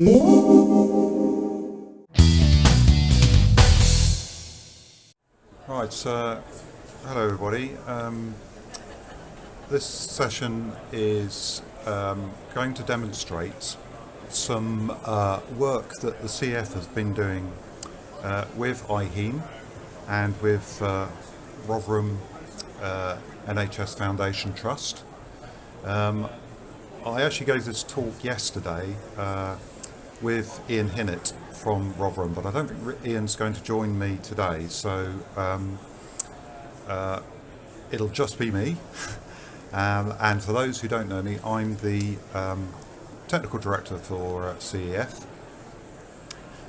Right, hello everybody. This session is going to demonstrate some work that the CEF has been doing with IHEAM and with Rotherham NHS Foundation Trust. I actually gave this talk yesterday with Ian Hinnett from Rotherham, but I don't think Ian's going to join me today, so it'll just be me. And for those who don't know me, I'm the technical director for CEF,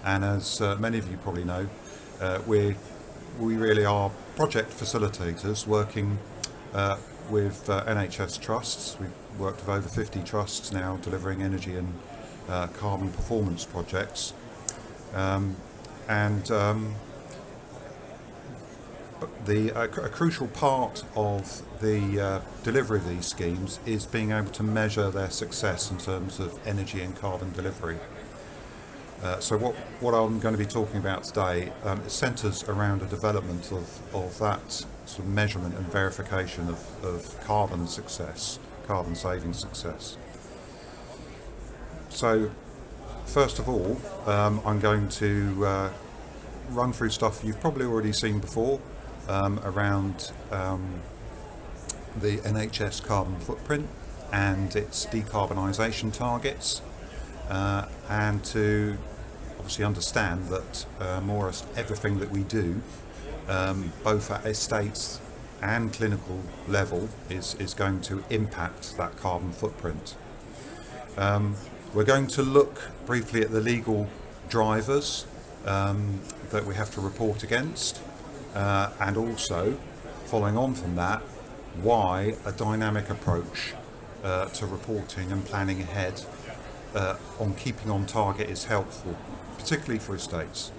and as many of you probably know, we really are project facilitators working with NHS trusts. We've worked with over 50 trusts now delivering energy and carbon performance projects, a crucial part of the delivery of these schemes is being able to measure their success in terms of energy and carbon delivery. So what I'm going to be talking about today centres around the development of that sort of measurement and verification of carbon success, carbon saving success. So first of all, I'm going to run through stuff you've probably already seen before around the NHS carbon footprint and its decarbonisation targets, and to obviously understand that more or less everything that we do, both at estates and clinical level, is going to impact that carbon footprint. We're going to look briefly at the legal drivers that we have to report against, and also, following on from that, why a dynamic approach to reporting and planning ahead on keeping on target is helpful, particularly for estates.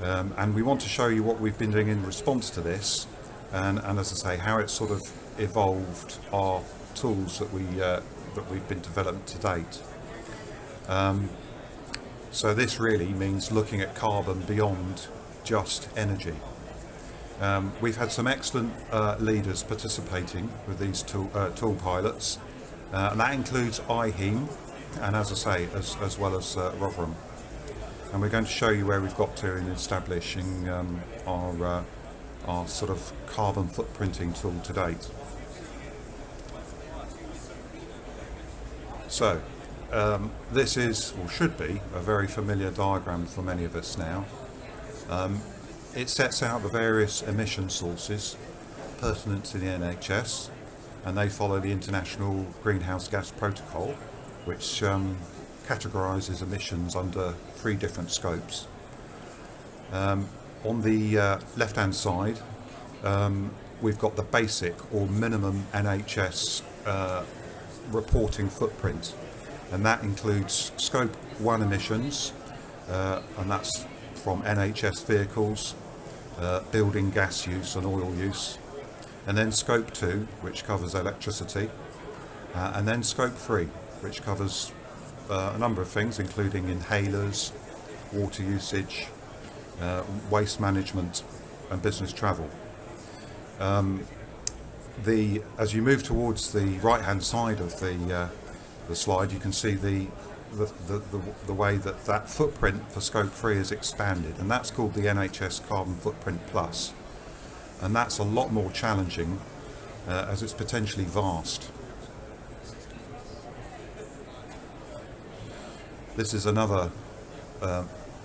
And we want to show you what we've been doing in response to this, and as I say, how it's sort of evolved our tools that we've been developing to date. So this really means looking at carbon beyond just energy. We've had some excellent leaders participating with these tool pilots, and that includes IHEAM, and as I say, as well as Rotherham. And we're going to show you where we've got to in establishing our sort of carbon footprinting tool to date. So this is, or should be, a very familiar diagram for many of us now. It sets out the various emission sources pertinent to the NHS, and they follow the International Greenhouse Gas Protocol, which categorises emissions under 3 different scopes. On the left-hand side, we've got the basic or minimum NHS reporting footprint, and that includes Scope 1 emissions, and that's from NHS vehicles, building gas use and oil use, and then Scope 2, which covers electricity, and then Scope 3, which covers a number of things, including inhalers, water usage, waste management, and business travel. As you move towards the right-hand side of the slide, you can see the way that footprint for Scope 3 is expanded, and that's called the NHS Carbon Footprint Plus, and that's a lot more challenging as it's potentially vast. This is another,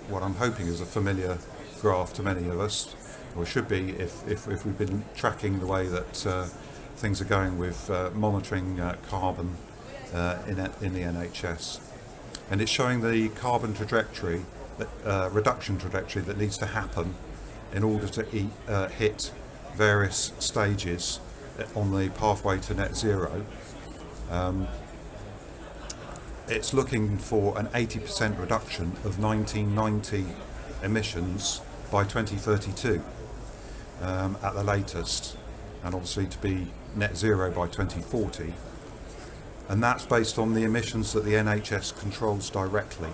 what I'm hoping is a familiar graph to many of us, or should be if we've been tracking the way that things are going with monitoring carbon in the NHS. And it's showing the carbon trajectory, reduction trajectory that needs to happen in order to hit various stages on the pathway to net zero. It's looking for an 80% reduction of 1990 emissions by 2032 at the latest, and obviously to be net zero by 2040. and that's based on the emissions that the NHS controls directly.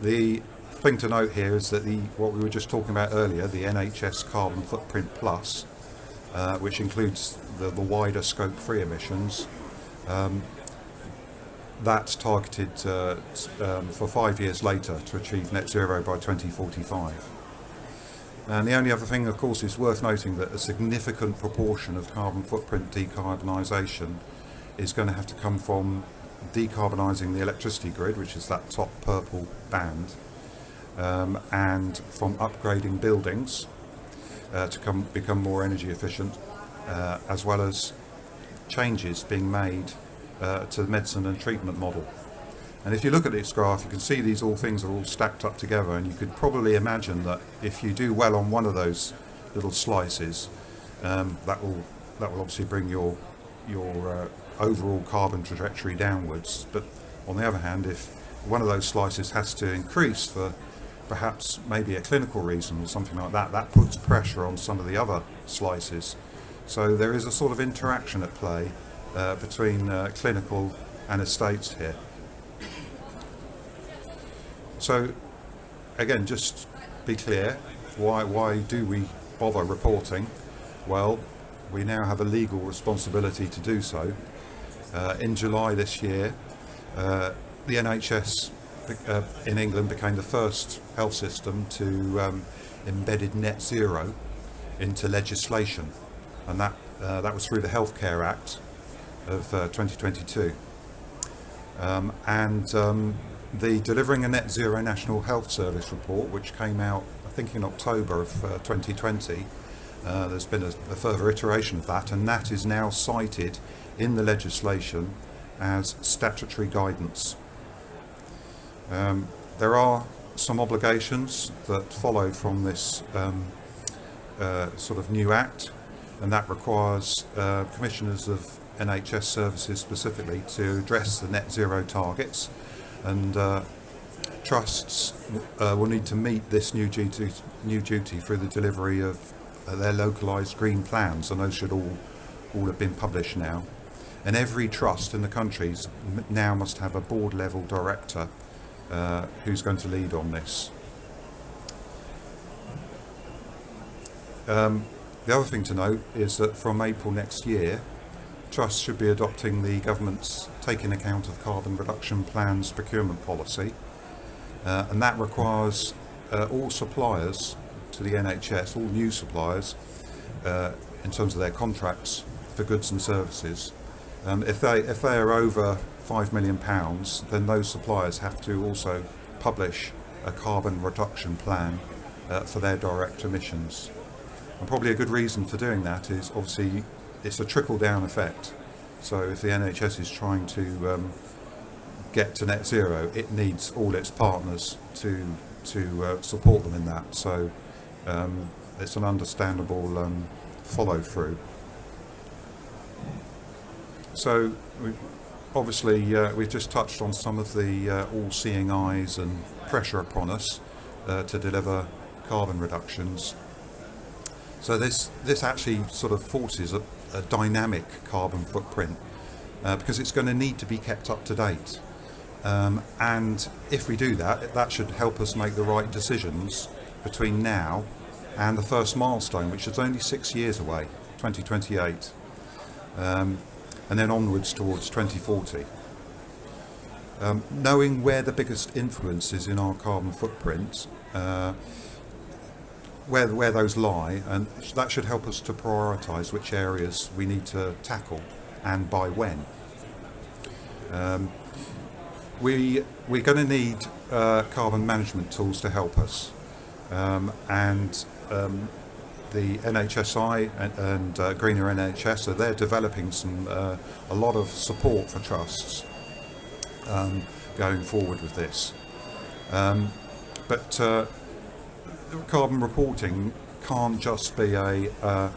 The thing to note here is that what we were just talking about earlier, the NHS Carbon Footprint Plus, which includes the wider Scope 3 emissions, that's targeted for 5 years later to achieve net zero by 2045. And the only other thing, of course, is worth noting that a significant proportion of carbon footprint decarbonisation is going to have to come from decarbonising the electricity grid, which is that top purple band, and from upgrading buildings to become more energy efficient, as well as changes being made to the medicine and treatment model. And if you look at this graph, you can see these things are all stacked up together, and you could probably imagine that if you do well on one of those little slices, that will obviously bring your overall carbon trajectory downwards. But on the other hand, if one of those slices has to increase for perhaps maybe a clinical reason or something like that, that puts pressure on some of the other slices. So there is a sort of interaction at play between clinical and estates here. So again, just be clear, why do we bother reporting? Well, we now have a legal responsibility to do so. In July this year, the NHS in England became the first health system to embedded net zero into legislation, and that was through the Healthcare Act of 2022. The Delivering a Net Zero National Health Service report, which came out, I think, in October of 2020, there's been a further iteration of that, and that is now cited in the legislation as statutory guidance. There are some obligations that follow from this sort of new act, and that requires commissioners of NHS services specifically to address the net zero targets, and trusts will need to meet this new duty through the delivery of their localised green plans, and those should all have been published now. And every trust in the country now must have a board level director who's going to lead on this. The other thing to note is that from April next year, trusts should be adopting the government's taking account of carbon reduction plans procurement policy, and that requires all suppliers to the NHS, all new suppliers, in terms of their contracts for goods and services, if they are over £5 million, then those suppliers have to also publish a carbon reduction plan for their direct emissions. And probably a good reason for doing that is obviously it's a trickle-down effect. So if the NHS is trying to get to net zero, it needs all its partners to support them in that. So it's an understandable follow-through. So obviously we've just touched on some of the all-seeing eyes and pressure upon us to deliver carbon reductions. So this actually sort of forces a dynamic carbon footprint because it's going to need to be kept up to date. And if we do that, that should help us make the right decisions between now and the first milestone, which is only 6 years away, 2028, and then onwards towards 2040. Knowing where the biggest influence is in our carbon footprint, where those lie, and that should help us to prioritise which areas we need to tackle and by when. We're going to need carbon management tools to help us, and the NHSI and Greener NHS, so they're developing a lot of support for trusts going forward with this. But carbon reporting can't just be a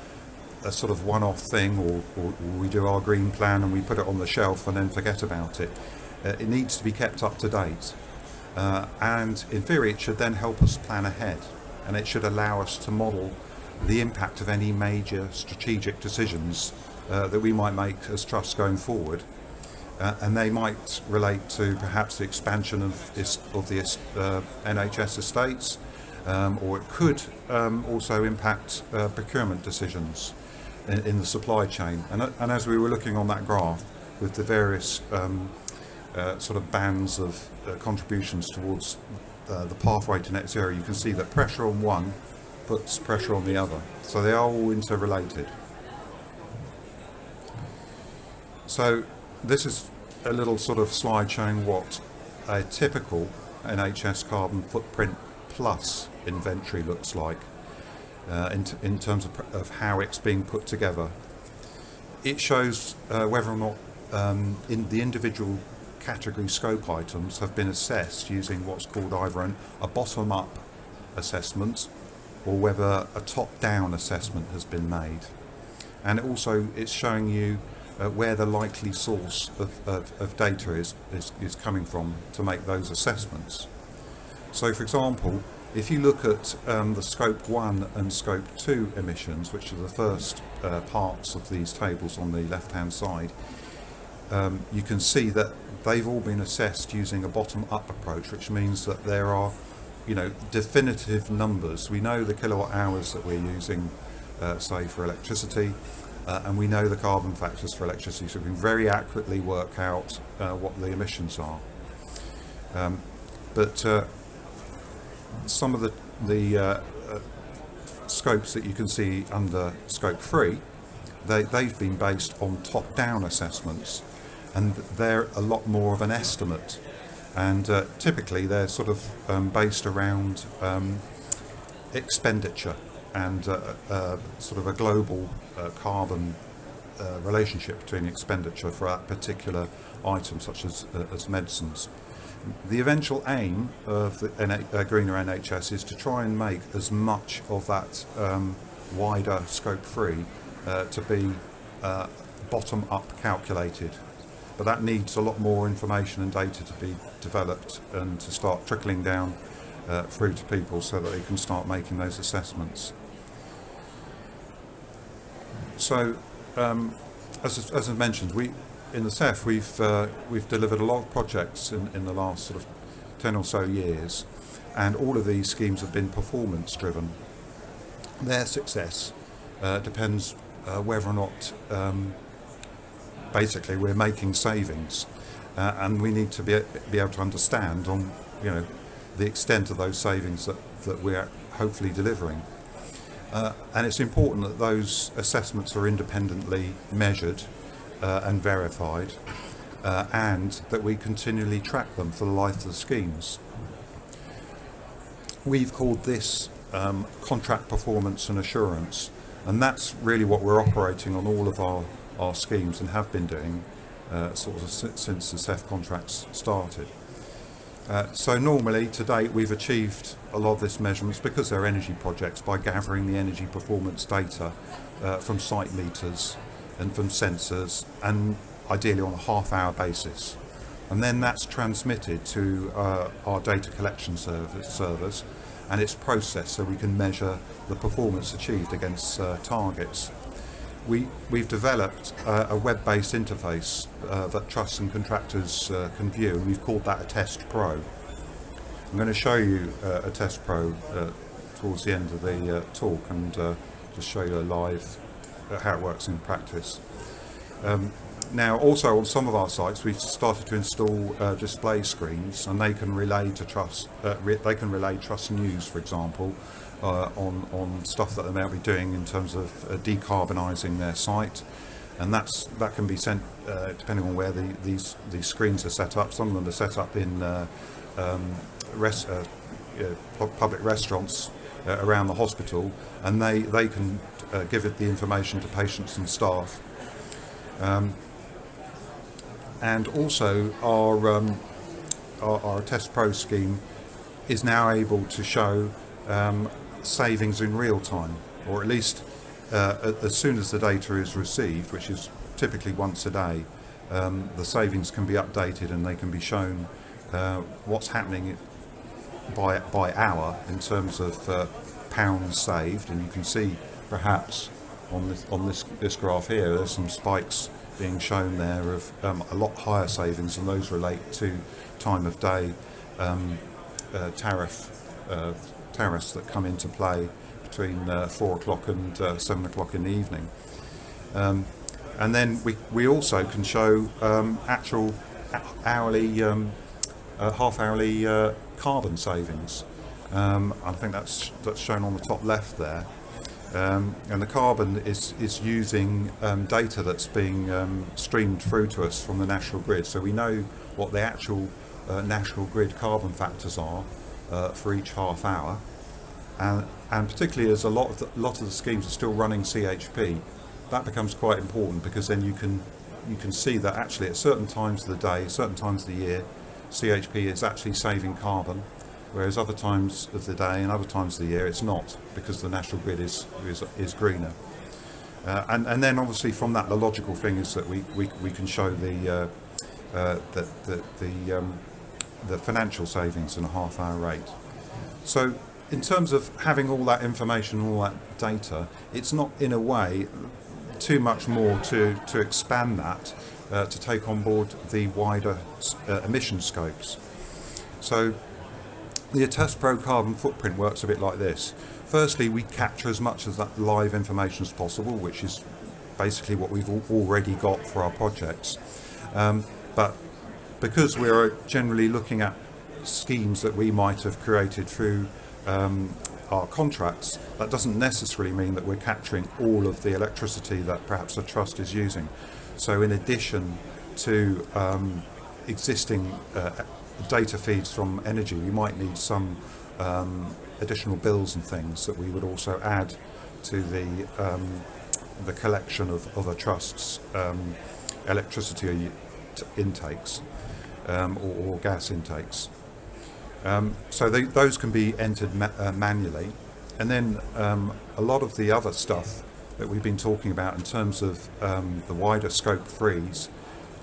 sort of one-off thing, or we do our green plan and we put it on the shelf and then forget about it. It needs to be kept up to date, and in theory it should then help us plan ahead, and it should allow us to model the impact of any major strategic decisions that we might make as trusts going forward. And they might relate to perhaps the expansion of the NHS estates, or it could also impact procurement decisions in the supply chain. And as we were looking on that graph with the various sort of bands of contributions towards the pathway to net zero, you can see that pressure on one puts pressure on the other. So they are all interrelated. So this is a little sort of slide showing what a typical NHS carbon footprint plus inventory looks like in terms of how it's being put together. It shows whether or not in the individual category scope items have been assessed using what's called either a bottom-up assessment or whether a top-down assessment has been made. And also it's showing you where the likely source of data is coming from to make those assessments. So for example, if you look at the scope 1 and scope 2 emissions, which are the first parts of these tables on the left hand side, you can see that they've all been assessed using a bottom-up approach, which means that there are, definitive numbers. We know the kilowatt hours that we're using, say for electricity, and we know the carbon factors for electricity, so we can very accurately work out what the emissions are. But some of the scopes that you can see under scope 3, they've been based on top-down assessments, and they're a lot more of an estimate, and typically they're sort of based around expenditure and sort of a global carbon relationship between expenditure for that particular item, such as medicines. The eventual aim of the greener NHS is to try and make as much of that wider scope 3 to be bottom-up calculated. But that needs a lot more information and data to be developed and to start trickling down through to people so that they can start making those assessments. So, as I mentioned, in the CEF we've delivered a lot of projects in the last sort of 10 or so years, and all of these schemes have been performance driven. Their success depends whether or not basically we're making savings, and we need to be able to understand on the extent of those savings that we're hopefully delivering. And it's important that those assessments are independently measured and verified, and that we continually track them for the life of the schemes. We've called this contract performance and assurance, and that's really what we're operating on all of our schemes and have been doing sort of since the CEF contracts started. So normally to date we've achieved a lot of this measurements, because they're energy projects, by gathering the energy performance data from site meters and from sensors, and ideally on a half-hour basis. And then that's transmitted to our data collection servers, and it's processed so we can measure the performance achieved against targets. We've developed a web-based interface that trusts and contractors can view, and we've called that a Test Pro. I'm going to show you a Test Pro towards the end of the talk, and just show you live how it works in practice. Now, also on some of our sites, we've started to install display screens, and they can relay to trust. They can relay trust news, for example, on stuff that they may be doing in terms of decarbonising their site, and that can be sent depending on where these screens are set up. Some of them are set up in public restaurants around the hospital, and they can give it the information to patients and staff. And also our Test Pro scheme is now able to show savings in real time, or at least as soon as the data is received, which is typically once a day, the savings can be updated and they can be shown what's happening by hour in terms of pounds saved, and you can see perhaps this graph here, there's some spikes being shown there of a lot higher savings, and those relate to time of day tariffs that come into play between 4 o'clock and 7 o'clock in the evening. And then we also can show actual hourly, half-hourly carbon savings. I think that's shown on the top left there. And the carbon is using data that's being streamed through to us from the national grid. So we know what the actual national grid carbon factors are for each half hour. And particularly as a lot of the schemes are still running CHP, that becomes quite important, because then you can see that actually at certain times of the day, certain times of the year, CHP is actually saving carbon, whereas other times of the day and other times of the year it's not, because the national grid is greener. And then obviously from that, the logical thing is that we can show the financial savings in a half-hour rate. So in terms of having all that information, all that data, it's not in a way too much more to expand that to take on board the wider emission scopes. So the Attest Pro carbon footprint works a bit like this. Firstly, we capture as much of that live information as possible, which is basically what we've already got for our projects. But because we're generally looking at schemes that we might have created through our contracts, that doesn't necessarily mean that we're capturing all of the electricity that perhaps the trust is using. So in addition to existing data feeds from energy, we might need some additional bills and things that we would also add to the collection of a trust's electricity intakes or gas intakes. So those can be entered manually. And then a lot of the other stuff that we've been talking about in terms of the wider scope 3s,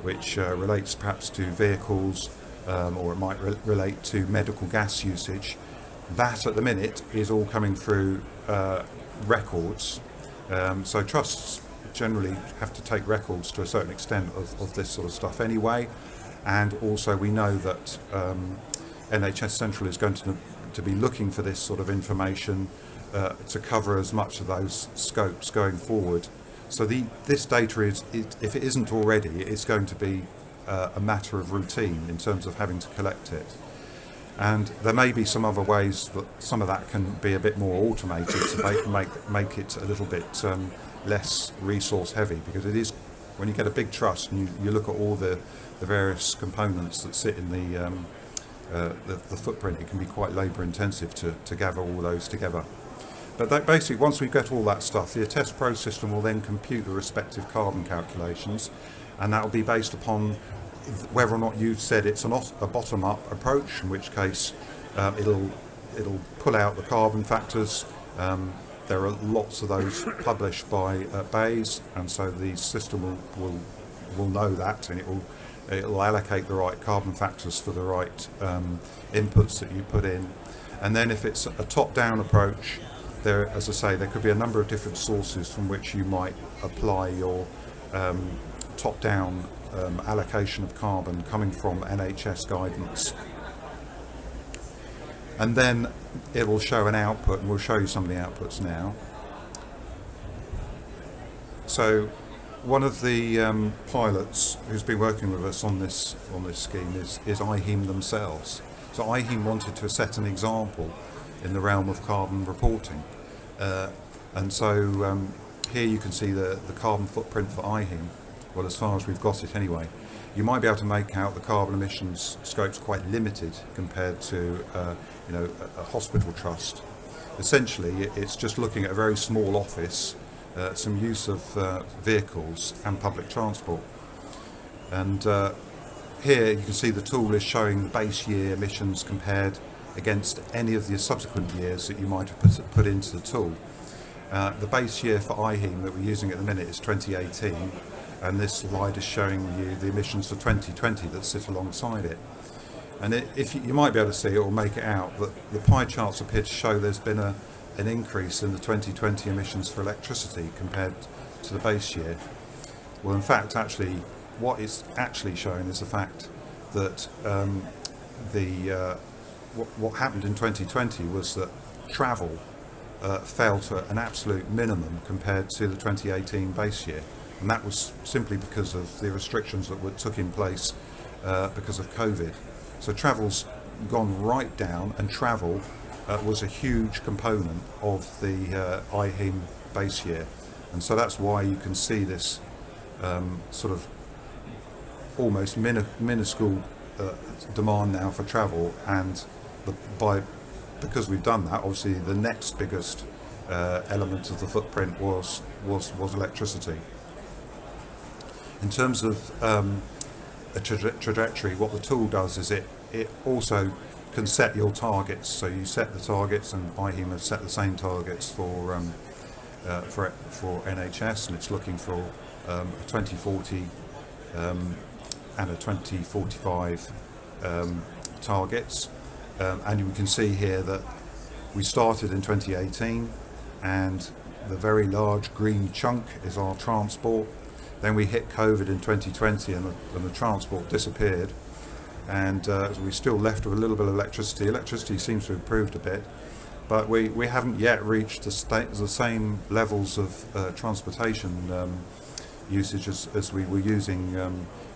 which relates perhaps to vehicles, or it might relate to medical gas usage, that at the minute is all coming through records. So trusts generally have to take records to a certain extent of this sort of stuff anyway. And also we know that NHS Central is going to be looking for this sort of information to cover as much of those scopes going forward. So this data if it isn't already, it's going to be a matter of routine in terms of having to collect it. And there may be some other ways that some of that can be a bit more automated to make it a little bit less resource heavy, because it is, when you get a big trust and you look at all the various components that sit in the footprint, it can be quite labour intensive to gather all those together. But that basically, once we get all that stuff, the Attest Pro system will then compute the respective carbon calculations, and that will be based upon whether or not you've said it's a bottom-up approach, in which case it'll pull out the carbon factors. There are lots of those published by Bayes, and so the system will know that, and it'll allocate the right carbon factors for the right inputs that you put in. And then if it's a top-down approach, there, as I say, there could be a number of different sources from which you might apply your top-down allocation of carbon coming from NHS guidance. And then it will show an output, and we'll show you some of the outputs now. So one of the pilots who's been working with us on this scheme is IHEM themselves. So IHEM wanted to set an example in the realm of carbon reporting, and so here you can see the carbon footprint for IHEM. Well, as far as we've got it anyway. You might be able to make out the carbon emissions scopes quite limited compared to a hospital trust. Essentially, it's just looking at a very small office, some use of vehicles and public transport. And here you can see the tool is showing the base year emissions compared against any of the subsequent years that you might have put into the tool. The base year for IHEM that we're using at the minute is 2018, and this slide is showing you the emissions for 2020 that sit alongside it. And if you might be able to see, it will make it out that the pie charts appear to show there's been a an increase in the 2020 emissions for electricity compared to the base year. Well, in fact, actually, what it's actually showing is the fact that what happened in 2020 was that travel fell to an absolute minimum compared to the 2018 base year, and that was simply because of the restrictions that took in place because of COVID. So travel's gone right down, and travel was a huge component of the IHEM base year, and so that's why you can see this sort of almost minuscule demand now for travel, and because we've done that, obviously the next biggest element of the footprint was electricity. In terms of a trajectory, what the tool does is it also can set your targets. So you set the targets, and IHEM have set the same targets for NHS, and it's looking for a 2040 and a 2045 targets. And you can see here that we started in 2018, and the very large green chunk is our transport. Then we hit COVID in 2020, and the transport disappeared, and we're still left with a little bit of electricity. Electricity seems to have improved a bit, but we haven't yet reached the same levels of transportation usage as we were using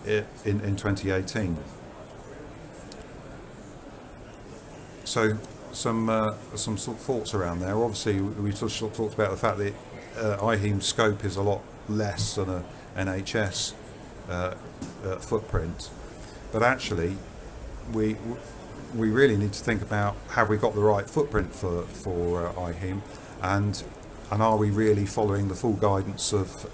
in 2018. So some sort of thoughts around there. Obviously, we sort of talked about the fact that IHEM's scope is a lot less than a NHS footprint, but actually we really need to think about, have we got the right footprint for IHEM, and are we really following the full guidance of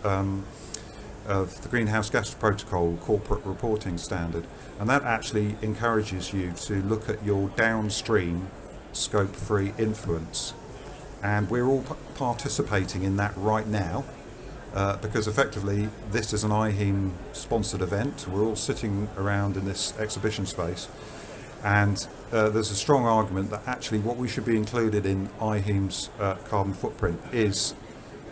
the Greenhouse Gas Protocol corporate reporting standard. And that actually encourages you to look at your downstream scope 3 influence, and we're all participating in that right now, because effectively this is an IHEM sponsored event. We're all sitting around in this exhibition space, and there's a strong argument that actually what we should be included in IHEM's carbon footprint is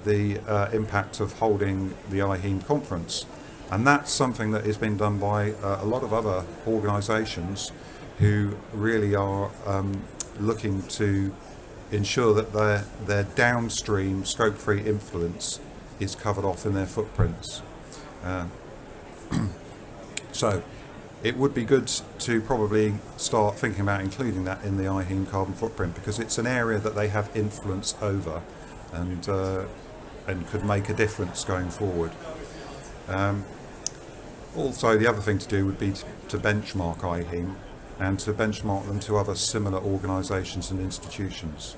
the impact of holding the IHEM conference. And that's something that is being done by a lot of other organisations who really are looking to ensure that their downstream scope 3 influence is covered off in their footprints. So it would be good to probably start thinking about including that in the IHEM carbon footprint, because it's an area that they have influence over, and could make a difference going forward. Also, the other thing to do would be to benchmark IHEM, and to benchmark them to other similar organisations and institutions.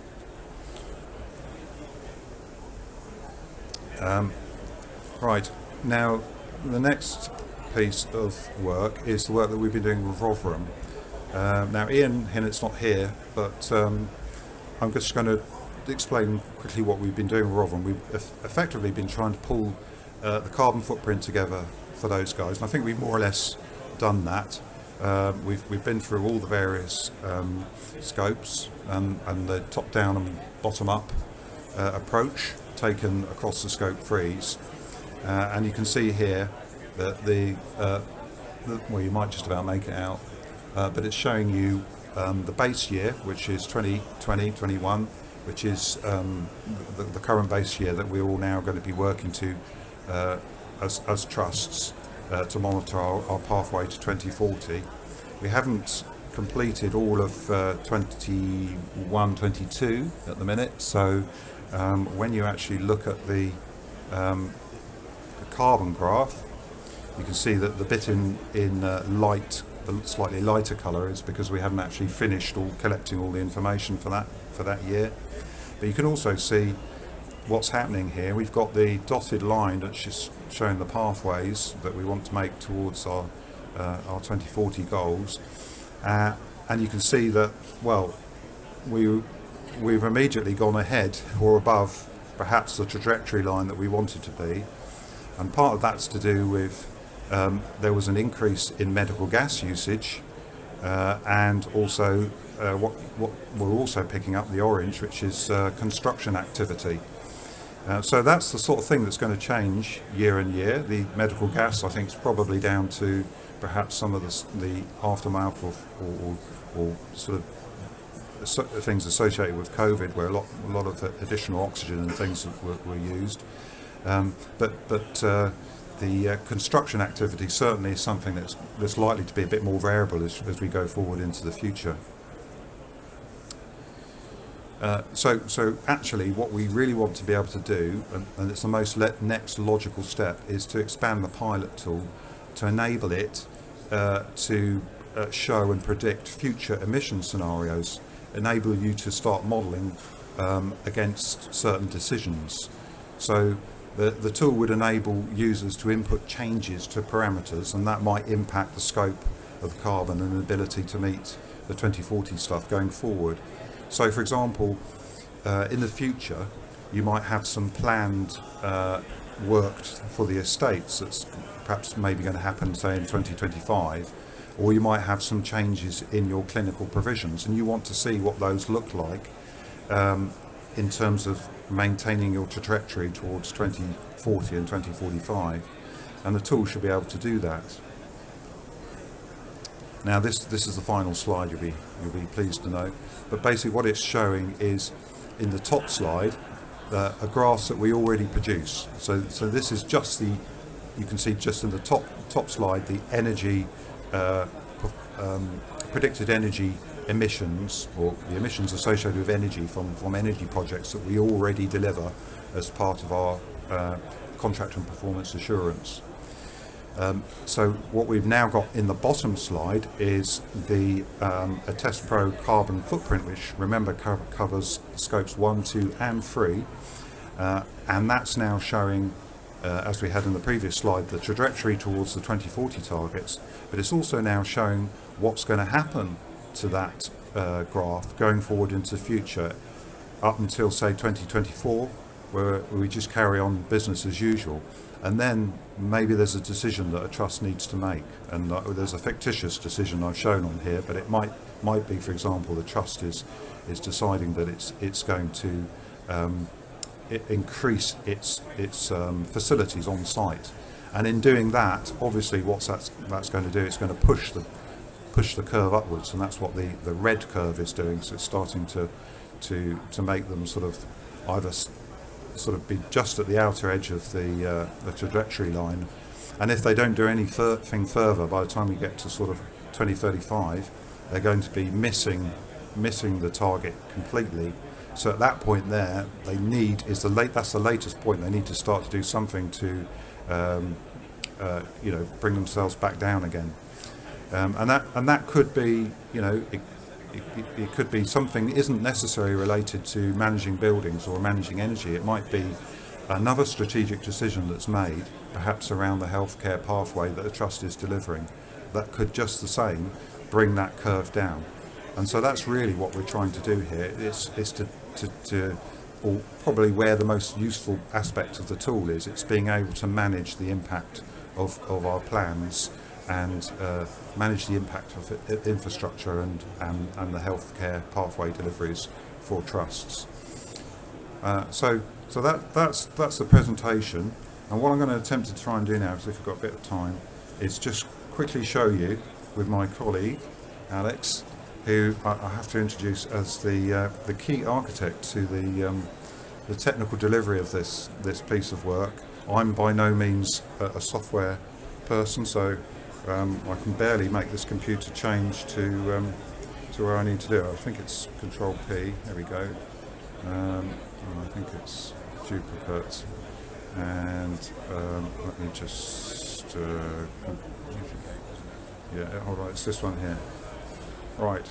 Right, now the next piece of work is the work that we've been doing with Rotherham. Now Ian Hinnett's not here, but I'm just going to explain quickly what we've been doing with Rotherham. We've effectively been trying to pull the carbon footprint together for those guys, and I think we've more or less done that. We've been through all the various scopes and the top-down and bottom-up approach taken across the scope 3s, and you can see here that well, you might just about make it out, but it's showing you the base year, which is 2020-21, which is the current base year that we're all now going to be working to as trusts to monitor our pathway to 2040. We haven't completed all of 21-22 at the minute, so when you actually look at the carbon graph, you can see that the bit in light, the slightly lighter colour, is because we haven't actually finished collecting all the information for that year. But you can also see what's happening here. We've got the dotted line that's just showing the pathways that we want to make towards our 2040 goals, and you can see that, well, we've immediately gone ahead or above perhaps the trajectory line that we wanted to be, and part of that's to do with there was an increase in medical gas usage, and also what we're also picking up, the orange, which is construction activity. So that's the sort of thing that's going to change year on year. The medical gas, I think, is probably down to perhaps some of the aftermath or sort of things associated with COVID, where a lot of additional oxygen and things were used. But the construction activity certainly is something that's likely to be a bit more variable as we go forward into the future. So actually what we really want to be able to do, and it's the most next logical step, is to expand the pilot tool to enable it to show and predict future emission scenarios, enable you to start modelling against certain decisions. So the tool would enable users to input changes to parameters, and that might impact the scope of carbon and ability to meet the 2040 stuff going forward. So for example, in the future you might have some planned work for the estates that's perhaps maybe going to happen, say, in 2025, or you might have some changes in your clinical provisions, and you want to see what those look like in terms of maintaining your trajectory towards 2040 and 2045, and the tool should be able to do that. Now this is the final slide, you'll be pleased to know, but basically what it's showing is, in the top slide, a graph that we already produce. So this is just you can see just in the top slide the energy predicted energy emissions, or the emissions associated with energy from energy projects that we already deliver as part of our contract and performance assurance. So what we've now got in the bottom slide is the Attest Pro carbon footprint, which, remember, covers scopes 1, 2 and 3, and that's now showing, as we had in the previous slide, the trajectory towards the 2040 targets, but it's also now showing what's going to happen to that graph going forward into the future up until, say, 2024, where we just carry on business as usual. And then maybe there's a decision that a trust needs to make, and there's a fictitious decision I've shown on here, but it might be, for example, the trust is deciding that it's going to increase its facilities on site, and in doing that, obviously, what that's going to do, it's going to push the curve upwards, and that's what the red curve is doing. So it's starting to make them sort of either sort of be just at the outer edge of the trajectory line, and if they don't do anything further, by the time we get to sort of 2035, they're going to be missing the target completely. So at that point there, that's the latest point, they need to start to do something to bring themselves back down again, and that could be, it could be something that isn't necessarily related to managing buildings or managing energy. It might be another strategic decision that's made, perhaps around the healthcare pathway that the trust is delivering, that could just the same bring that curve down. And so that's really what we're trying to do here, is to or probably where the most useful aspect of the tool is, it's being able to manage the impact of our plans, and manage the impact of infrastructure and the healthcare pathway deliveries for trusts. So that's the presentation, and what I'm going to attempt to try and do now, because if we've got a bit of time, is just quickly show you with my colleague Alex, who I have to introduce as the key architect to the technical delivery of this piece of work. I'm by no means a software person, so I can barely make this computer change to where I need to do it. I think it's Control P. There we go. I think it's duplicate, and let me just hold on. It's this one here. Right.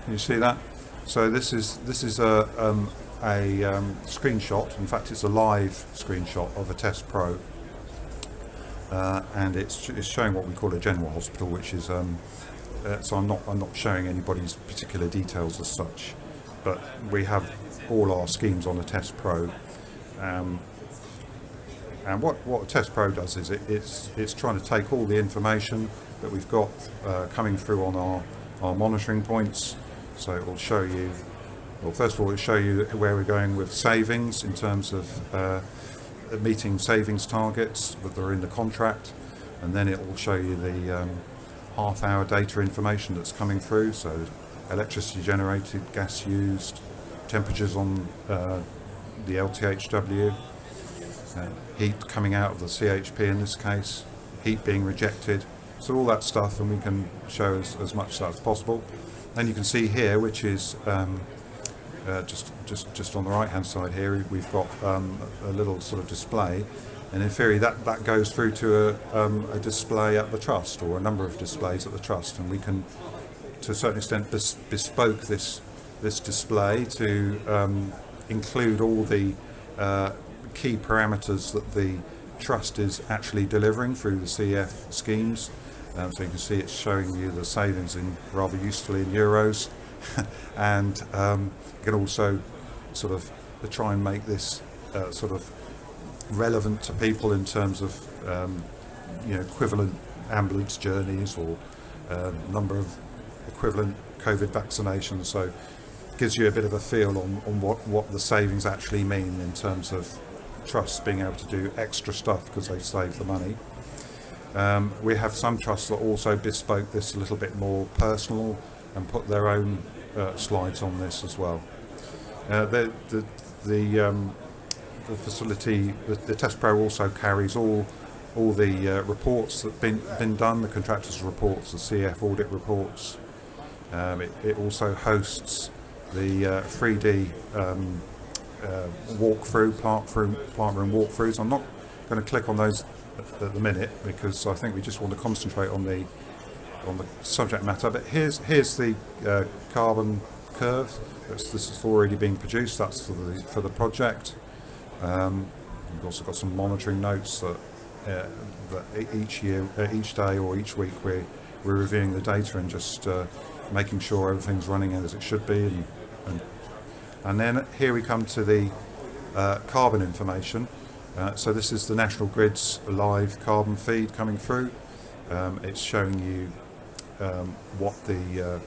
Can you see that? So this is a screenshot. In fact, it's a live screenshot of Attest Pro. And it's showing what we call a general hospital, which is so I'm not showing anybody's particular details as such, but we have all our schemes on Attest Pro, and what Attest Pro does is it's trying to take all the information that we've got coming through on our monitoring points, So it will show you, well, first of all, it'll show you where we're going with savings in terms of meeting savings targets that are in the contract, and then it will show you the half-hour data information that's coming through, so electricity generated, gas used, temperatures on the LTHW, heat coming out of the CHP in this case, heat being rejected, so all that stuff, and we can show as much of that as possible. And you can see here, which is just on the right hand side here, we've got a little sort of display, and in theory that goes through to a display at the trust, or a number of displays at the trust, and we can to a certain extent bespoke this display to include all the key parameters that the trust is actually delivering through the CEF schemes. So you can see it's showing you the savings in rather usefully in euros, and you can also sort of try and make this sort of relevant to people in terms of equivalent ambulance journeys, or number of equivalent COVID vaccinations. So it gives you a bit of a feel on what the savings actually mean in terms of trusts being able to do extra stuff because they've saved the money. We have some trusts that also bespoke this a little bit more personal and put their own slides on this as well. The facility, the Test Pro also carries all the reports that have been done, the contractors' reports, the CEF audit reports. It also hosts the 3D plant room walkthroughs. I'm not going to click on those at the minute because I think we just want to concentrate on the subject matter. But here's the carbon curve. This is already being produced. That's for the project. We've also got some monitoring notes that each day or each week we're reviewing the data and just making sure everything's running as it should be. And then here we come to the carbon information. So this is the National Grid's live carbon feed coming through. It's showing you what the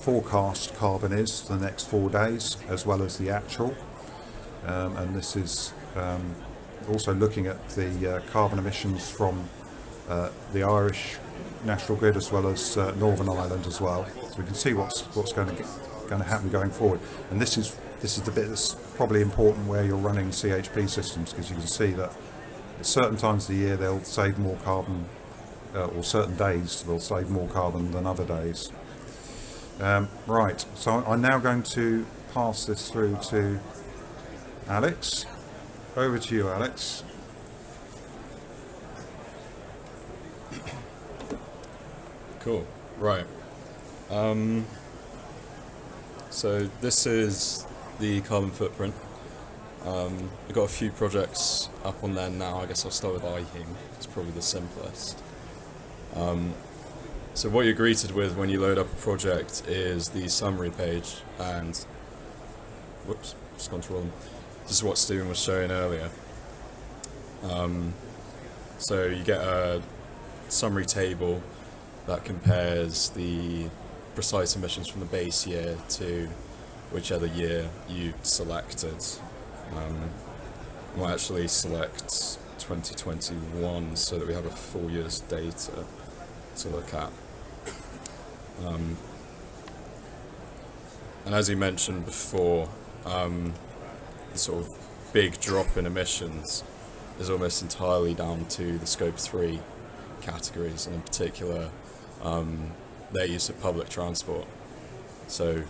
forecast carbon is for the next 4 days, as well as the actual. And this is also looking at the carbon emissions from the Irish National Grid, as well as Northern Ireland as well. So we can see what's going to happen going forward. And this is the bit that's probably important where you're running CHP systems, because you can see that at certain times of the year they'll save more carbon, or certain days they'll save more carbon than other days. Right, so I'm now going to pass this through to Alex. Over to you, Alex. Cool, right. So this is the carbon footprint. We've got a few projects up on there now. I guess I'll start with IHEAM. It's probably the simplest. So what you're greeted with when you load up a project is the summary page, and whoops, just gone to wrong. This is what Stephen was showing earlier. So you get a summary table that compares the precise emissions from the base year to whichever year you selected. We'll actually select 2021 so that we have a full year's data to look at. And as you mentioned before, the sort of big drop in emissions is almost entirely down to the Scope 3 categories, and in particular their use of public transport. So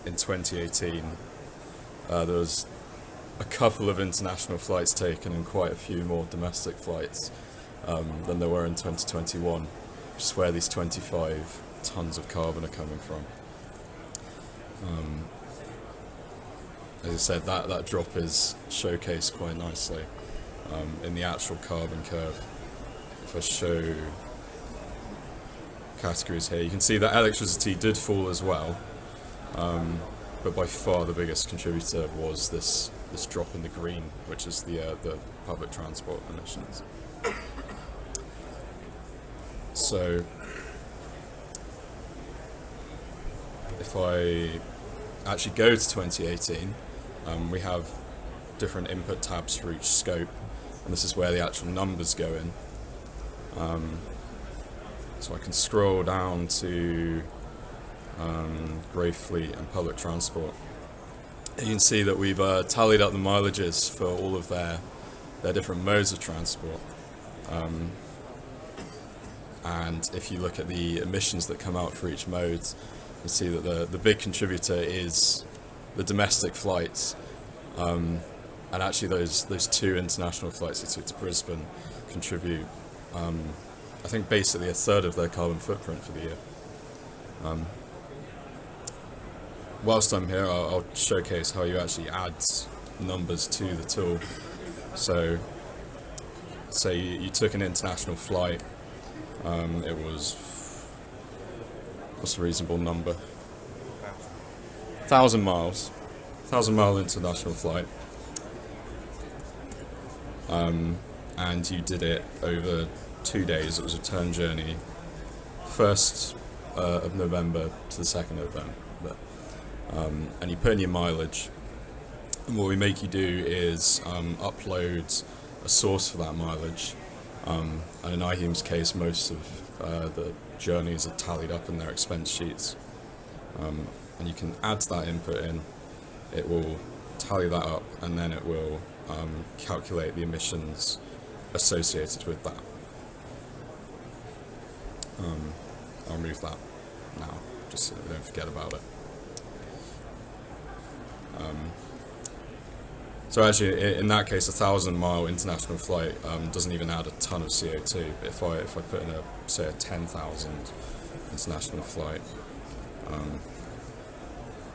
in 2018 there was a couple of international flights taken and quite a few more domestic flights than there were in 2021, which is where these 25 tons of carbon are coming from. As I said, that drop is showcased quite nicely in the actual carbon curve. If I show categories here, you can see that electricity did fall as well, but by far the biggest contributor was this drop in the green, which is the public transport emissions. if I actually go to 2018, we have different input tabs for each scope, and this is where the actual numbers go in. So I can scroll down to grey fleet and public transport. You can see that we've tallied up the mileages for all of their different modes of transport. And if you look at the emissions that come out for each mode, you see that the big contributor is the domestic flights. And actually those two international flights to Brisbane contribute, I think, basically a third of their carbon footprint for the year. Whilst I'm here, I'll showcase how you actually add numbers to the tool. So, say you took an international flight, it was, what's a reasonable number? 1,000 miles. 1,000-mile international flight. And you did it over 2 days. It was a return journey, 1st of November to the 2nd of November. And you put in your mileage, and what we make you do is upload a source for that mileage, and in IHEM's case most of the journeys are tallied up in their expense sheets, and you can add that input in. It will tally that up, and then it will calculate the emissions associated with that. I'll remove that now, just so we don't forget about it. So actually, in that case, a 1,000-mile international flight doesn't even add a ton of CO2. But if I put in say a 10,000 international flight,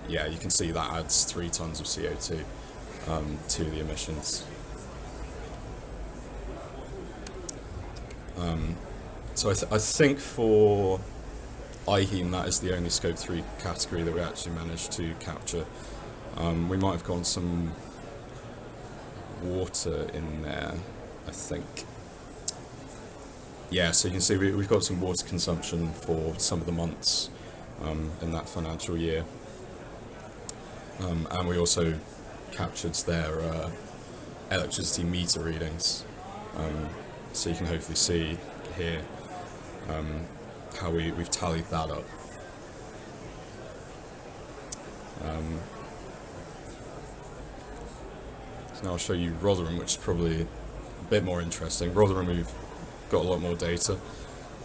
yeah, you can see that adds 3 tons of CO2 to the emissions. So I think for IHEM that is the only Scope 3 category that we actually managed to capture. We might have gone some water in there, I think. Yeah, so you can see we've got some water consumption for some of the months in that financial year. And we also captured their electricity meter readings. So you can hopefully see here how we've tallied that up. So now I'll show you Rotherham, which is probably a bit more interesting. Rotherham, we've got a lot more data.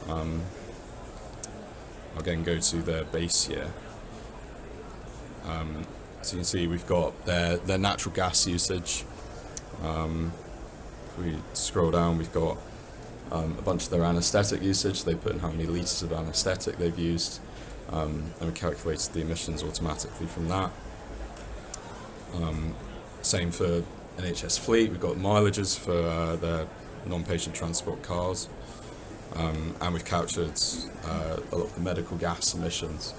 I'll again go to their base year. So you can see we've got their natural gas usage. If we scroll down, we've got a bunch of their anaesthetic usage. They put in how many litres of anaesthetic they've used, and we calculated the emissions automatically from that. Same for NHS fleet. We've got mileages for their non-patient transport cars, and we've captured a lot of the medical gas emissions.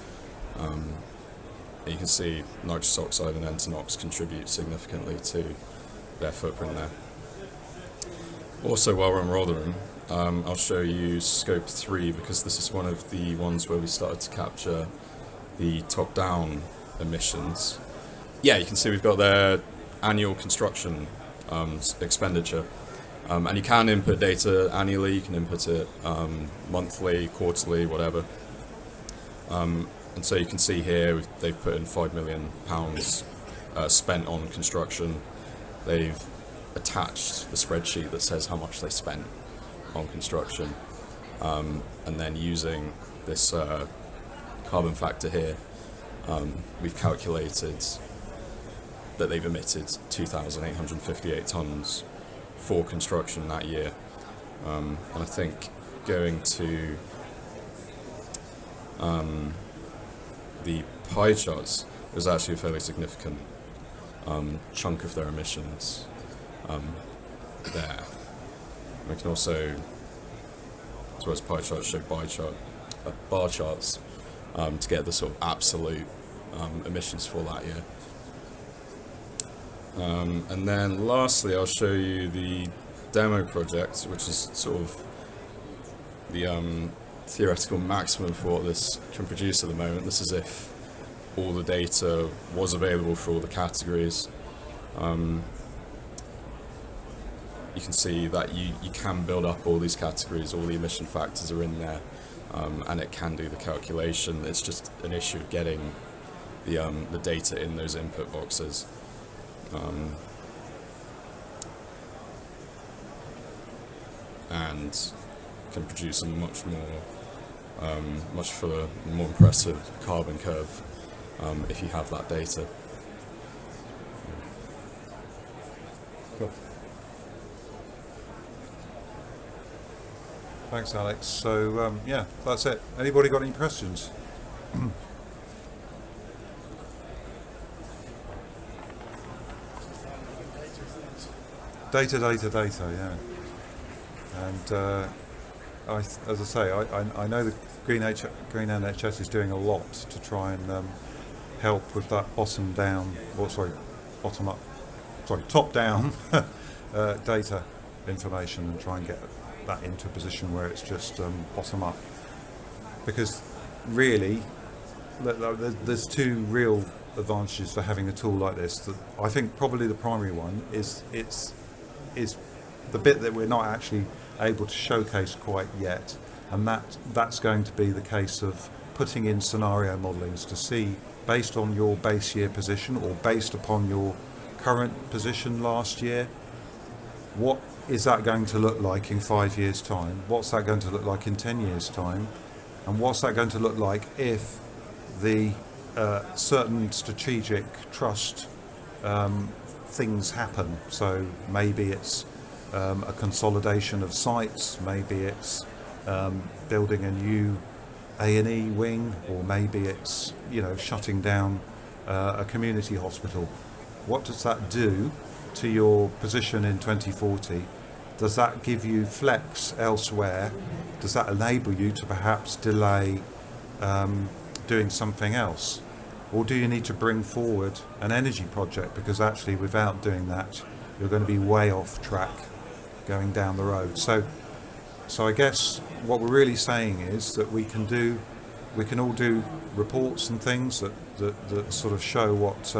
You can see nitrous oxide and NOx contribute significantly to their footprint there. Also, while we're on Rotherham, I'll show you Scope 3, because this is one of the ones where we started to capture the top-down emissions. Yeah, you can see we've got their annual construction expenditure, and you can input data annually, you can input it monthly, quarterly, whatever. And so you can see here they've put in £5 million spent on construction. They've attached the spreadsheet that says how much they spent on construction, and then using this carbon factor here, we've calculated that they've emitted 2,858 tonnes for construction that year. And I think going to the pie charts, was actually a fairly significant chunk of their emissions there. We can also, as well as pie charts, show bar charts to get the sort of absolute emissions for that year. And then lastly, I'll show you the demo project, which is sort of the theoretical maximum for what this can produce at the moment. This is if all the data was available for all the categories, you can see that you can build up all these categories, all the emission factors are in there, and it can do the calculation. It's just an issue of getting the data in those input boxes. And can produce a much fuller, more impressive carbon curve if you have that data. Cool. Thanks, Alex. So yeah, that's it. Anybody got any questions? Data, yeah. And as I say, I know the Green NHS is doing a lot to try and help with that top-down data information, and try and get that into a position where it's just bottom-up. Because really, there's two real advantages for having a tool like this. That I think probably the primary one is the bit that we're not actually able to showcase quite yet, and that's going to be the case of putting in scenario modelings to see, based on your base year position or based upon your current position last year, what is that going to look like in 5 years' time? What's that going to look like in 10 years' time? And what's that going to look like if the certain strategic trust things happen? So maybe it's a consolidation of sites, maybe it's building a new A&E wing, or maybe it's shutting down a community hospital. What does that do to your position in 2040? Does that give you flex elsewhere? Does that enable you to perhaps delay doing something else? Or do you need to bring forward an energy project, because actually without doing that you're going to be way off track going down the road? So I guess what we're really saying is that we can all do reports and things that sort of show what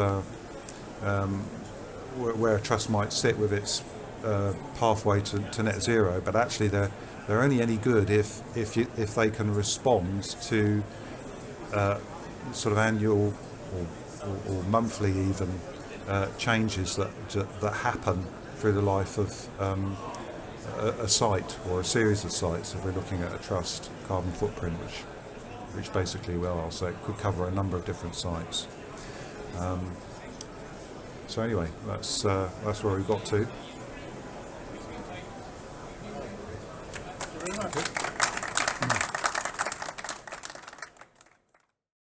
where a trust might sit with its pathway to net zero, but actually they're only any good if they can respond to sort of annual or monthly even changes that happen through the life of a site or a series of sites. If we're looking at a trust carbon footprint, which basically, well, I'll say it could cover a number of different sites. So anyway, that's where we got to.